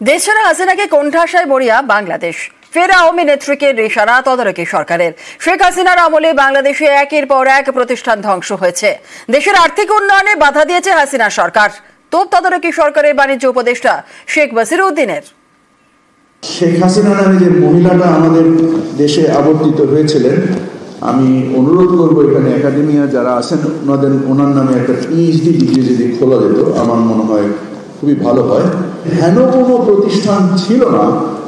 দেশছাড়া হাসিনাকে কোণঠাসায় মরিয়া বাংলাদেশ। ফের আওয়ামী নেত্রীকে রেশারা তদারকি সরকারের। শেখ হাসিনার আমলে বাংলাদেশে একের পর এক প্রতিষ্ঠান ধ্বংস হয়েছে। দেশের আর্থিক উন্নয়নে বাধা দিয়েছে হাসিনা সরকার। তোপ তদারকি সরকারের বাণিজ্য উপদেষ্টা শেখ বসিরউদ্দিনের। শেখ হাসিনা নামে যে মহিলাটা আমাদের দেশে আবর্তিত হয়েছিলেন, আমি অনুরোধ করবো এখানে একাডেমিয়া যারা আছেন ওনার নামে একটা পিএইচডি ডিগ্রি যদি খোলা যেত, আমার মনে হয় খুবই ভালো হয়। হেন কোনো প্রতিষ্ঠান ছিল না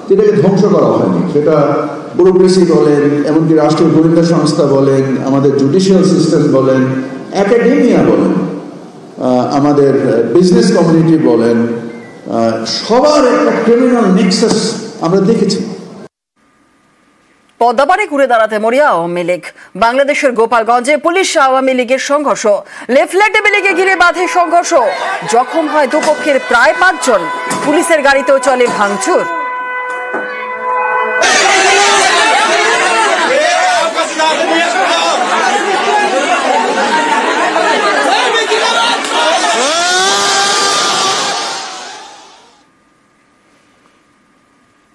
যেটাকে ধ্বংস করা হয়নি। সেটা ব্যুরোক্রেসি বলেন, এমনকি রাষ্ট্রীয় গোয়েন্দা সংস্থা বলেন, আমাদের জুডিশিয়াল সিস্টেম বলেন, একাডেমিয়া বলেন, আমাদের বিজনেস কমিউনিটি বলেন, সবার একটা ক্রিমিনাল নেক্সাস আমরা দেখেছি। পদ্মাপাড়ে ঘুরে দাঁড়াতে মরিয়া আওয়ামী লীগ। বাংলাদেশের গোপালগঞ্জে পুলিশ আওয়ামী লীগের সংঘর্ষ। লিফলেট টেবিলকে ঘিরে বাঁধে সংঘর্ষ। জখম হয় দুপক্ষের প্রায় 5 জন। পুলিশের গাড়িতেও চলে ভাঙচুর।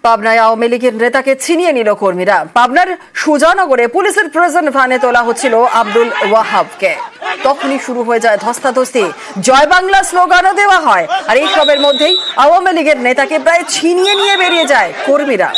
পাবনায় আওয়ামী লীগের নেতাকে ছিনিয়ে নিল কর্মীরা। পাবনার সুজানগরে পুলিশের প্রেজেন্ট ভ্যানে তোলা হচ্ছিল আব্দুল ওয়াহাবকে। তখনই শুরু হয়ে যায় ধস্তাধস্তি। জয় বাংলা স্লোগানও দেওয়া হয়। আর এই সবের মধ্যেই আওয়ামী লীগের নেতাকে প্রায় ছিনিয়ে নিয়ে বেরিয়ে যায় কর্মীরা।